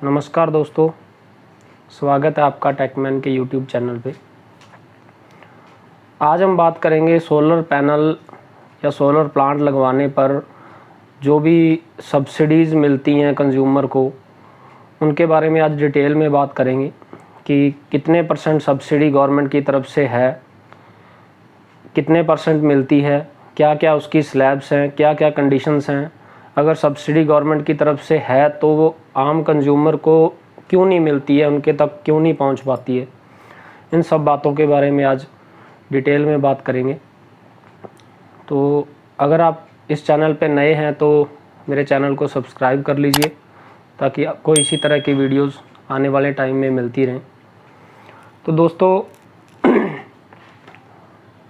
नमस्कार दोस्तों, स्वागत है आपका टेकमैन के यूट्यूब चैनल पे। आज हम बात करेंगे सोलर पैनल या सोलर प्लांट लगवाने पर जो भी सब्सिडीज़ मिलती हैं कंज्यूमर को, उनके बारे में आज डिटेल में बात करेंगे कि कितने % सब्सिडी गवर्नमेंट की तरफ से है, कितने % मिलती है, क्या क्या उसकी स्लैब्स हैं, क्या क्या कंडीशंस हैं। अगर सब्सिडी गवर्नमेंट की तरफ से है तो वो आम कंज्यूमर को क्यों नहीं मिलती है, उनके तक क्यों नहीं पहुंच पाती है। इन सब बातों के बारे में आज डिटेल में बात करेंगे। तो अगर आप इस चैनल पे नए हैं तो मेरे चैनल को सब्सक्राइब कर लीजिए ताकि आपको इसी तरह की वीडियोस आने वाले टाइम में मिलती रहें। तो दोस्तों,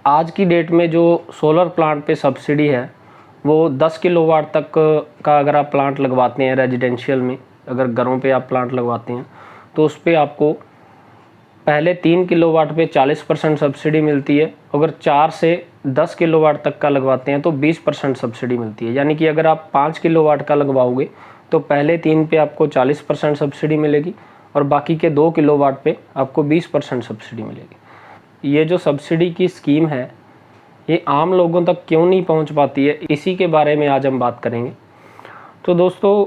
आज की डेट में जो सोलर प्लांट पे सब्सिडी है वो 10 किलोवाट तक का अगर आप प्लांट लगवाते हैं रेजिडेंशियल में, अगर घरों पे आप प्लांट लगवाते हैं तो उस पर आपको पहले 3 किलोवाट पे 40% सब्सिडी मिलती है। अगर 4 से 10 किलोवाट तक का लगवाते हैं तो 20% सब्सिडी मिलती है। यानी कि अगर आप 5 किलोवाट का लगवाओगे तो पहले 3 पे आपको 40% सब्सिडी मिलेगी और बाकी के 2 किलोवाट पे आपको 20% सब्सिडी मिलेगी। ये जो सब्सिडी की स्कीम है ये आम लोगों तक क्यों नहीं पहुंच पाती है, इसी के बारे में आज हम बात करेंगे। तो दोस्तों,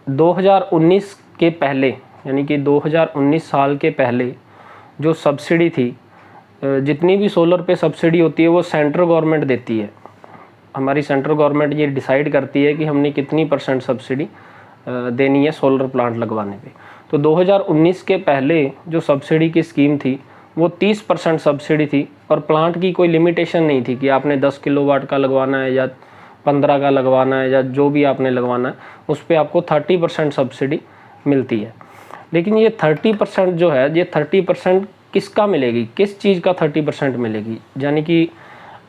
2019 के पहले यानी कि 2019 साल के पहले जो सब्सिडी थी, जितनी भी सोलर पे सब्सिडी होती है वो सेंट्रल गवर्नमेंट देती है। हमारी सेंट्रल गवर्नमेंट ये डिसाइड करती है कि हमने कितनी % सब्सिडी देनी है सोलर प्लांट लगवाने पे। तो 2019 के पहले जो सब्सिडी की स्कीम थी वो 30% सब्सिडी थी और प्लांट की कोई लिमिटेशन नहीं थी कि आपने 10 किलोवाट का लगवाना है या 15 का लगवाना है या जो भी आपने लगवाना है, उस पर आपको 30% सब्सिडी मिलती है। लेकिन ये 30% जो है, ये 30% किसका मिलेगी, किस चीज़ का 30% मिलेगी। यानी कि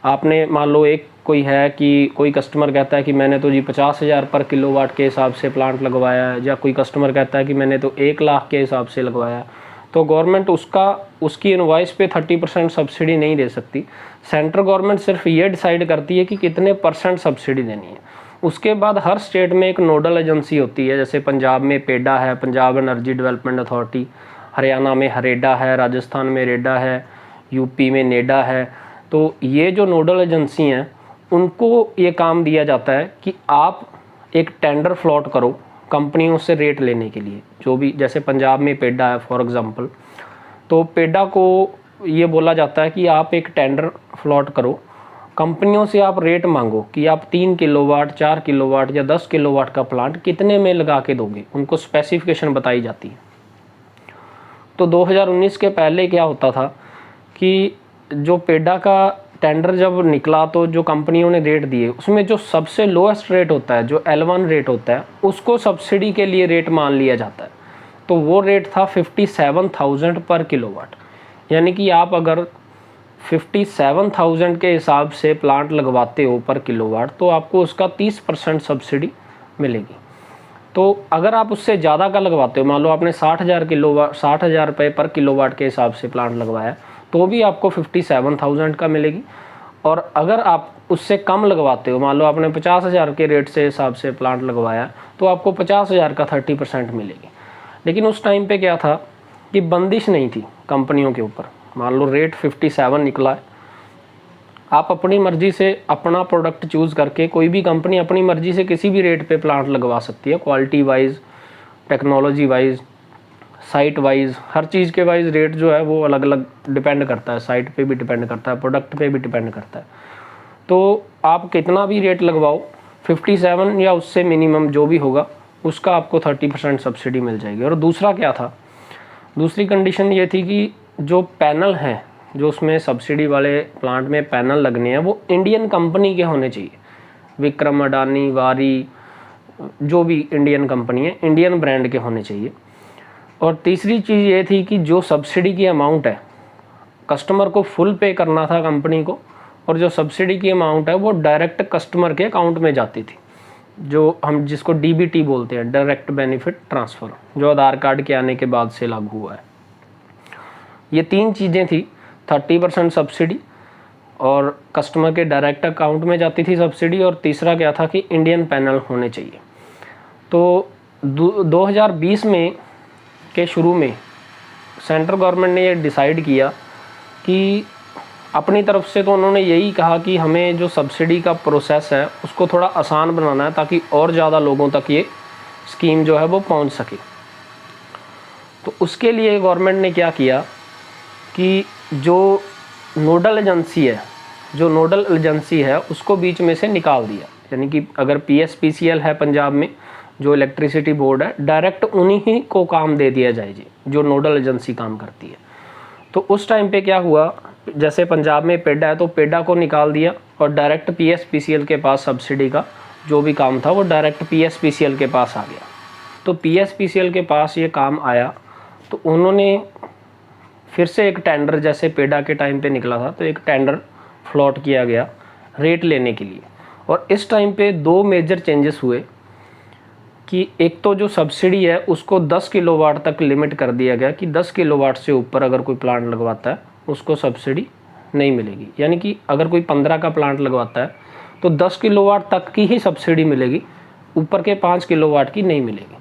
आपने मान लो एक कोई है कि कोई कस्टमर कहता है कि मैंने तो जी 50,000 पर किलोवाट के हिसाब से प्लांट लगवाया है, या कोई कस्टमर कहता है कि मैंने तो 1 लाख के हिसाब से लगवाया, तो गवर्नमेंट उसकी इनवॉइस पे 30% सब्सिडी नहीं दे सकती। सेंट्रल गवर्नमेंट सिर्फ ये डिसाइड करती है कि कितने % सब्सिडी देनी है। उसके बाद हर स्टेट में एक नोडल एजेंसी होती है, जैसे पंजाब में पेडा है, Punjab energy development authority, Haryana में हरेडा है, राजस्थान में रेडा है, यूपी में नेडा है। तो ये जो नोडल एजेंसी हैं उनको ये काम दिया जाता है कि आप एक टेंडर फ्लोट करो कंपनियों से रेट लेने के लिए। जो भी, जैसे पंजाब में पेडा है फॉर एग्जांपल, तो पेडा को ये बोला जाता है कि आप एक टेंडर फ्लोट करो, कंपनियों से आप रेट मांगो कि आप 3 किलोवाट, 4 किलोवाट या 10 किलोवाट का प्लांट कितने में लगा के दोगे। उनको स्पेसिफिकेशन बताई जाती है। तो 2019 के पहले क्या होता था कि जो पेडा का टेंडर जब निकला तो जो कंपनियों ने रेट दिए उसमें जो सबसे लोएस्ट रेट होता है, जो L1 रेट होता है, उसको सब्सिडी के लिए रेट मान लिया जाता है। तो वो रेट था 57,000 पर किलोवाट। यानी कि आप अगर 57,000 के हिसाब से प्लांट लगवाते हो पर किलोवाट तो आपको उसका 30% सब्सिडी मिलेगी। तो अगर आप उससे ज़्यादा का लगवाते हो, मान लो आपने 60,000 रुपये पर किलोवाट के हिसाब से प्लांट लगवाया, तो भी आपको 57,000 का मिलेगी। और अगर आप उससे कम लगवाते हो, मान लो आपने 50,000 के रेट से हिसाब से प्लांट लगवाया, तो आपको 50,000 का 30% मिलेगी। लेकिन उस टाइम पे क्या था कि बंदिश नहीं थी कंपनियों के ऊपर। मान लो रेट 57 निकला है, आप अपनी मर्ज़ी से अपना प्रोडक्ट चूज़ करके, कोई भी कंपनी अपनी मर्ज़ी से किसी भी रेट पे प्लांट लगवा सकती है। Quality wise, technology wise, site wise, हर चीज़ के वाइज रेट जो है वो अलग अलग डिपेंड करता है। साइट पे भी डिपेंड करता है, प्रोडक्ट पे भी डिपेंड करता है। तो आप कितना भी रेट लगवाओ, 57 या उससे मिनिमम जो भी होगा उसका आपको 30% सब्सिडी मिल जाएगी। और दूसरा क्या था, दूसरी कंडीशन ये थी कि जो पैनल हैं, जो उसमें सब्सिडी वाले प्लांट में पैनल लगने हैं, वो इंडियन कंपनी के होने चाहिए। विक्रम, अडानी, वारी, जो भी इंडियन कंपनी है, इंडियन ब्रांड के होने चाहिए। और तीसरी चीज़ ये थी कि जो सब्सिडी की अमाउंट है, कस्टमर को फुल पे करना था कंपनी को, और जो सब्सिडी की अमाउंट है वो डायरेक्ट कस्टमर के अकाउंट में जाती थी, जो हम जिसको DBT बोलते हैं, डायरेक्ट बेनिफिट ट्रांसफ़र, जो आधार कार्ड के आने के बाद से लागू हुआ है। ये 3 चीज़ें थी, 30% सब्सिडी, और कस्टमर के डायरेक्ट अकाउंट में जाती थी सब्सिडी, और तीसरा क्या था कि इंडियन पैनल होने चाहिए। तो 2020 में के शुरू में सेंट्रल गवर्नमेंट ने ये डिसाइड किया कि अपनी तरफ से तो उन्होंने यही कहा कि हमें जो सब्सिडी का प्रोसेस है उसको थोड़ा आसान बनाना है ताकि और ज़्यादा लोगों तक ये स्कीम जो है वो पहुंच सके। तो उसके लिए गवर्नमेंट ने क्या किया कि जो नोडल एजेंसी है उसको बीच में से निकाल दिया। यानी कि अगर PSPCL है पंजाब में, जो इलेक्ट्रिसिटी बोर्ड है, डायरेक्ट उन्हीं ही को काम दे दिया जाए जी, जो नोडल एजेंसी काम करती है। तो उस टाइम पे क्या हुआ, जैसे पंजाब में पेडा है तो पेडा को निकाल दिया और डायरेक्ट PSPCL के पास सब्सिडी का जो भी काम था वो डायरेक्ट PSPCL के पास आ गया। तो PSPCL के पास ये काम आया तो उन्होंने फिर से एक टेंडर, जैसे पेडा के टाइम पे निकला था, तो एक टेंडर फ्लोट किया गया रेट लेने के लिए। और इस टाइम पे दो मेजर चेंजेस हुए कि एक तो जो सब्सिडी है उसको 10 किलोवाट तक लिमिट कर दिया गया कि 10 किलोवाट से ऊपर अगर कोई प्लांट लगवाता है उसको सब्सिडी नहीं मिलेगी। यानी कि अगर कोई 15 का प्लांट लगवाता है तो 10 किलोवाट तक की ही सब्सिडी मिलेगी, ऊपर के 5 किलोवाट की नहीं मिलेगी।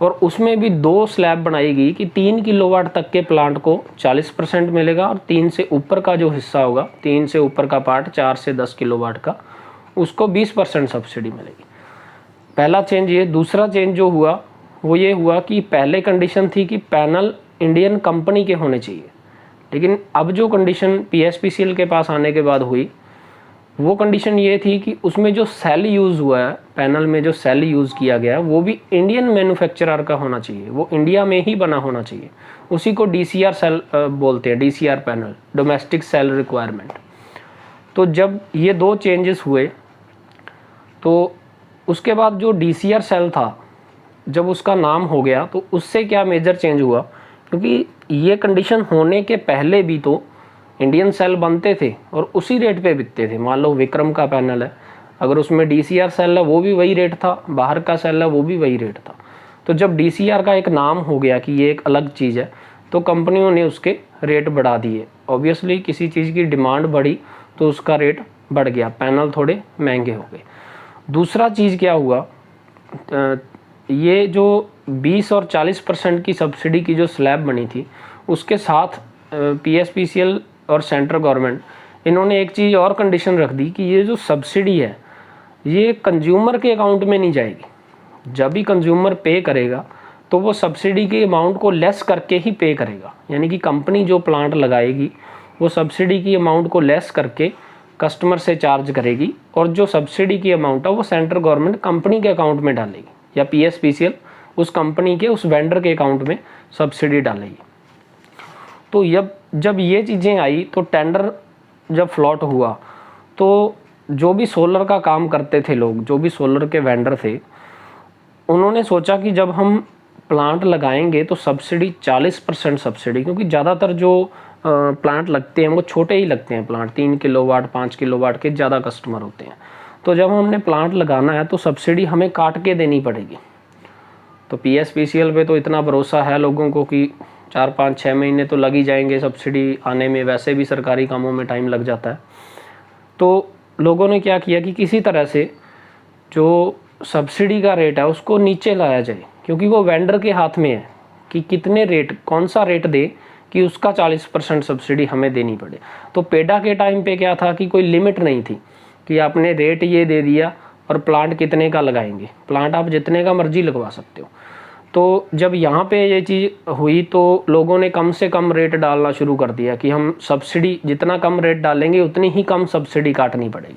और उसमें भी दो स्लैब बनाई गई कि 3 किलोवाट तक के प्लांट को 40% मिलेगा और 3 से ऊपर का जो हिस्सा होगा, 3 से ऊपर का पार्ट 4 से 10 किलोवाट का, उसको 20% सब्सिडी मिलेगी। पहला चेंज ये। दूसरा चेंज जो हुआ वो ये हुआ कि पहले कंडीशन थी कि पैनल इंडियन कंपनी के होने चाहिए, लेकिन अब जो कंडीशन PSPCL के पास आने के बाद हुई वो कंडीशन ये थी कि उसमें जो सेल यूज़ हुआ है, पैनल में जो सेल यूज़ किया गया है वो भी इंडियन मैन्युफैक्चरर का होना चाहिए, वो इंडिया में ही बना होना चाहिए। उसी को DCR सेल बोलते हैं, DCR panel, domestic cell requirement. तो जब ये दो चेंजेस हुए तो उसके बाद जो DCR सेल था, जब उसका नाम हो गया तो उससे क्या मेजर चेंज हुआ, क्योंकि ये कंडीशन होने के पहले भी तो इंडियन सेल बनते थे और उसी रेट पे बिकते थे। मान लो विक्रम का पैनल है, अगर उसमें DCR सेल है वो भी वही रेट था, बाहर का सेल है वो भी वही रेट था। तो जब DCR का एक नाम हो गया कि ये एक अलग चीज़ है तो कंपनियों ने उसके रेट बढ़ा दिए। ऑब्वियसली किसी चीज़ की डिमांड बढ़ी तो उसका रेट बढ़ गया, पैनल थोड़े महंगे हो गए। दूसरा चीज़ क्या हुआ, ये जो 20 और 40% की सब्सिडी की जो स्लैब बनी थी उसके साथ PSPCL और सेंट्रल गवर्नमेंट, इन्होंने एक चीज़ और कंडीशन रख दी कि ये जो सब्सिडी है ये कंज्यूमर के अकाउंट में नहीं जाएगी। जब भी कंज्यूमर पे करेगा तो वो सब्सिडी के अमाउंट को लेस करके ही पे करेगा। यानी कि कंपनी जो प्लांट लगाएगी वो सब्सिडी की अमाउंट को लेस करके कस्टमर से चार्ज करेगी और जो सब्सिडी की अमाउंट है वो सेंट्रल गवर्नमेंट कंपनी के अकाउंट में डालेगी या PSPCL उस कंपनी के, उस वेंडर के अकाउंट में सब्सिडी डालेगी। तो जब ये चीज़ें आई तो टेंडर जब फ्लॉट हुआ तो जो भी सोलर का काम करते थे लोग, जो भी सोलर के वेंडर थे, उन्होंने सोचा कि जब हम प्लांट लगाएंगे तो सब्सिडी 40% सब्सिडी, क्योंकि ज़्यादातर जो प्लांट लगते हैं वो छोटे ही लगते हैं प्लांट, 3 किलोवाट 5 किलोवाट के ज़्यादा कस्टमर होते हैं। तो जब हमने प्लांट लगाना है तो सब्सिडी हमें काट के देनी पड़ेगी। तो PSPCL पे तो इतना भरोसा है लोगों को कि 4 5 6 महीने तो लग ही जाएंगे सब्सिडी आने में, वैसे भी सरकारी कामों में टाइम लग जाता है। तो लोगों ने क्या किया कि किसी तरह से जो सब्सिडी का रेट है उसको नीचे लाया जाए, क्योंकि वो वेंडर के हाथ में है कि कितने रेट, कौन सा रेट दे कि उसका 40% सब्सिडी हमें देनी पड़े। तो पेडा के टाइम पे क्या था कि कोई लिमिट नहीं थी कि आपने रेट ये दे दिया और प्लांट कितने का लगाएंगे, प्लांट आप जितने का मर्जी लगवा सकते हो। तो जब यहाँ पे ये चीज़ हुई तो लोगों ने कम से कम रेट डालना शुरू कर दिया कि हम सब्सिडी जितना कम रेट डालेंगे उतनी ही कम सब्सिडी काटनी पड़ेगी।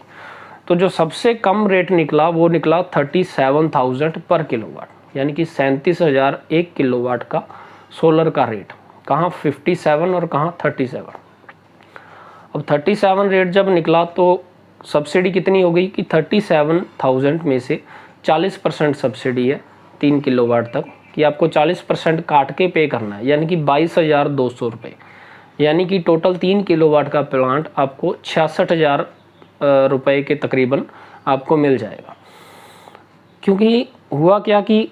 तो जो सबसे कम रेट निकला वो निकला 37,000 पर किलोवाट, यानी कि 37,000 1 किलोवाट का सोलर का रेट। कहाँ 57 और कहाँ 37। अब 37 रेट जब निकला तो सब्सिडी कितनी हो गई कि 37,000 में से 40% सब्सिडी है 3 किलोवाट तक, कि आपको 40% काट के पे करना है, यानी कि 22,200 रुपये। यानी कि टोटल 3 किलोवाट का प्लांट आपको 66,000 रुपये के तकरीबन आपको मिल जाएगा। क्योंकि हुआ क्या कि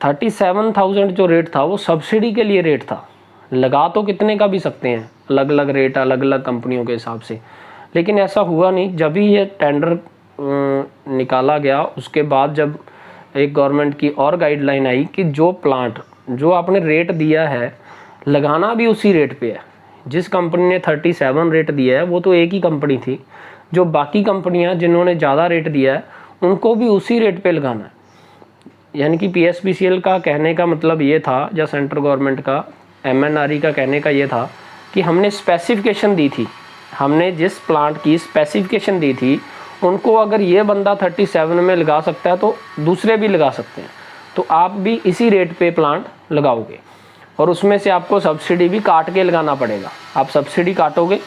37,000 जो रेट था वो सब्सिडी के लिए रेट था, लगा तो कितने का भी सकते हैं, अलग अलग रेट अलग अलग कंपनियों के हिसाब से, लेकिन ऐसा हुआ नहीं। जब भी ये टेंडर निकाला गया उसके बाद जब एक गवर्नमेंट की और गाइडलाइन आई कि जो प्लांट जो आपने रेट दिया है लगाना भी उसी रेट पे है। जिस कंपनी ने 37 रेट दिया है वो तो एक ही कंपनी थी, जो बाकी कंपनियां जिन्होंने ज़्यादा रेट दिया है उनको भी उसी रेट पे लगाना है। यानी कि PSPCL का कहने का मतलब ये था, या सेंट्रल गवर्नमेंट का MNRE का कहने का ये था कि हमने स्पेसिफिकेशन दी थी, हमने जिस प्लांट की स्पेसिफिकेशन दी थी उनको अगर ये बंदा 37 में लगा सकता है तो दूसरे भी लगा सकते हैं, तो आप भी इसी रेट पे प्लांट लगाओगे और उसमें से आपको सब्सिडी भी काट के लगाना पड़ेगा। आप सब्सिडी काटोगे,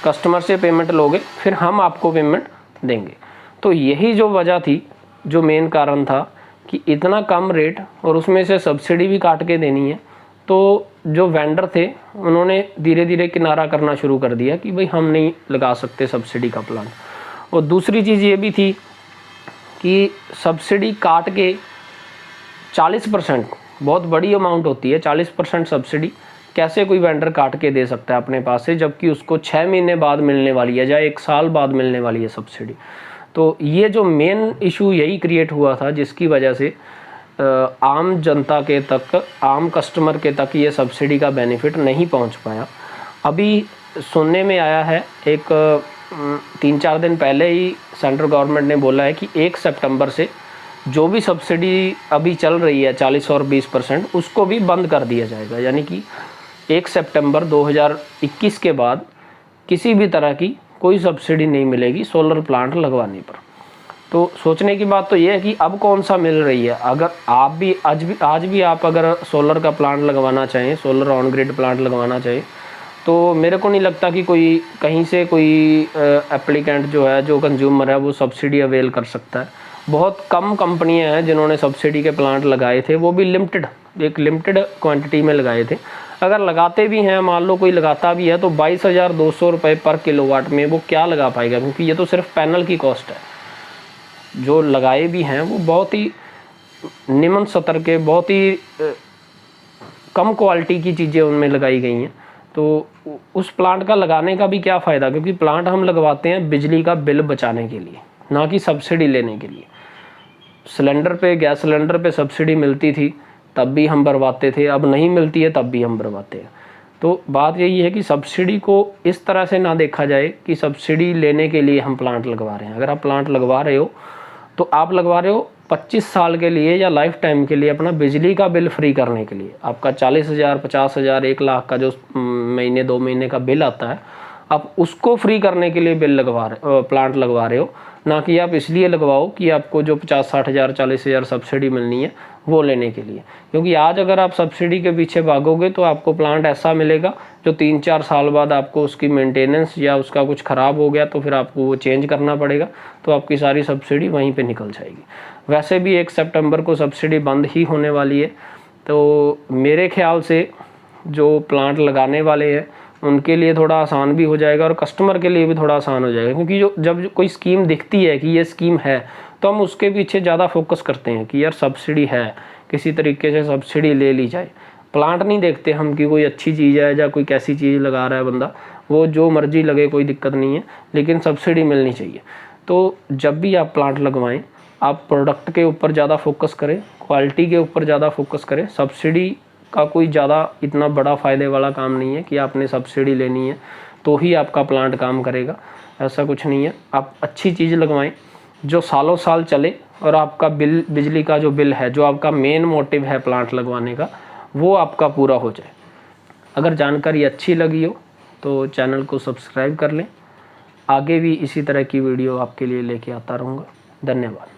कस्टमर से पेमेंट लोगे, फिर हम आपको पेमेंट देंगे। तो यही जो वजह थी, जो मेन कारण था कि इतना कम रेट और उसमें से सब्सिडी भी काट के देनी है, तो जो वेंडर थे उन्होंने धीरे धीरे किनारा करना शुरू कर दिया कि भाई हम नहीं लगा सकते सब्सिडी का प्लांट। और दूसरी चीज़ ये भी थी कि सब्सिडी काट के 40%, बहुत बड़ी अमाउंट होती है, 40% सब्सिडी कैसे कोई वेंडर काट के दे सकता है अपने पास से, जबकि उसको 6 महीने बाद मिलने वाली है या 1 साल बाद मिलने वाली है सब्सिडी। तो ये जो मेन इशू यही क्रिएट हुआ था, जिसकी वजह से आम जनता के तक, आम कस्टमर के तक ये सब्सिडी का बेनिफिट नहीं पहुंच पाया। अभी सुनने में आया है, एक 3-4 दिन पहले ही सेंट्रल गवर्नमेंट ने बोला है कि 1 सितंबर से जो भी सब्सिडी अभी चल रही है 40 और 20%, उसको भी बंद कर दिया जाएगा। यानी कि 1 सितंबर 2021 के बाद किसी भी तरह की कोई सब्सिडी नहीं मिलेगी सोलर प्लांट लगवाने पर। तो सोचने की बात तो ये है कि अब कौन सा मिल रही है। अगर आप भी आज भी आप अगर सोलर का प्लांट लगवाना चाहें, सोलर ऑन ग्रिड प्लांट लगवाना चाहें, तो मेरे को नहीं लगता कि कोई कहीं से कोई एप्लीकेंट जो है, जो कंज्यूमर है, वो सब्सिडी अवेल कर सकता है। बहुत कम कंपनियां हैं जिन्होंने सब्सिडी के प्लांट लगाए थे, वो भी एक लिमिटेड क्वांटिटी में लगाए थे। अगर लगाते भी हैं, मान लो कोई लगाता भी है, तो 22,200 रुपये पर किलोवाट में वो क्या लगा पाएगा, क्योंकि ये तो सिर्फ पैनल की कॉस्ट है। जो लगाए भी हैं वो बहुत ही निम्न स्तर के, बहुत ही कम क्वालिटी की चीज़ें उनमें लगाई गई हैं। तो उस प्लांट का लगाने का भी क्या फ़ायदा, क्योंकि प्लांट हम लगवाते हैं बिजली का बिल बचाने के लिए, ना कि सब्सिडी लेने के लिए। सिलेंडर पे, गैस सिलेंडर पे सब्सिडी मिलती थी तब भी हम भरवाते थे, अब नहीं मिलती है तब भी हम भरवाते हैं। तो बात यही है कि सब्सिडी को इस तरह से ना देखा जाए कि सब्सिडी लेने के लिए हम प्लांट लगवा रहे हैं। अगर आप प्लांट लगवा रहे हो तो आप लगवा रहे हो 25 साल के लिए या लाइफ टाइम के लिए, अपना बिजली का बिल फ्री करने के लिए। आपका 40,000, 50,000, 1 लाख का जो महीने 2 महीने का बिल आता है, आप उसको फ्री करने के लिए प्लांट लगवा रहे हो, ना कि आप इसलिए लगवाओ कि आपको जो 50-60,000, 40,000 सब्सिडी मिलनी है वो लेने के लिए। क्योंकि आज अगर आप सब्सिडी के पीछे भागोगे तो आपको प्लांट ऐसा मिलेगा जो 3-4 साल बाद आपको उसकी मेंटेनेंस या उसका कुछ ख़राब हो गया तो फिर आपको वो चेंज करना पड़ेगा, तो आपकी सारी सब्सिडी वहीं पे निकल जाएगी। वैसे भी 1 सितंबर को सब्सिडी बंद ही होने वाली है, तो मेरे ख्याल से जो प्लांट लगाने वाले हैं उनके लिए थोड़ा आसान भी हो जाएगा और कस्टमर के लिए भी थोड़ा आसान हो जाएगा। क्योंकि जब कोई स्कीम दिखती है कि ये स्कीम है, तो हम उसके पीछे ज़्यादा फोकस करते हैं कि यार सब्सिडी है, किसी तरीके से सब्सिडी ले ली जाए। प्लांट नहीं देखते हम कि कोई अच्छी चीज़ है या कोई कैसी चीज़ लगा रहा है बंदा, वो जो मर्जी लगे, कोई दिक्कत नहीं है, लेकिन सब्सिडी मिलनी चाहिए। तो जब भी आप प्लांट लगवाएं, आप प्रोडक्ट के ऊपर ज़्यादा फोकस करें, क्वालिटी के ऊपर ज़्यादा फोकस करें। सब्सिडी का कोई ज़्यादा इतना बड़ा फ़ायदे वाला काम नहीं है कि आपने सब्सिडी लेनी है तो ही आपका प्लांट काम करेगा, ऐसा कुछ नहीं है। आप अच्छी चीज़ लगवाएं जो सालों साल चले और आपका बिजली का जो बिल है, जो आपका मेन मोटिव है प्लांट लगवाने का, वो आपका पूरा हो जाए। अगर जानकारी अच्छी लगी हो तो चैनल को सब्सक्राइब कर लें। आगे भी इसी तरह की वीडियो आपके लिए लेके आता रहूँगा। धन्यवाद।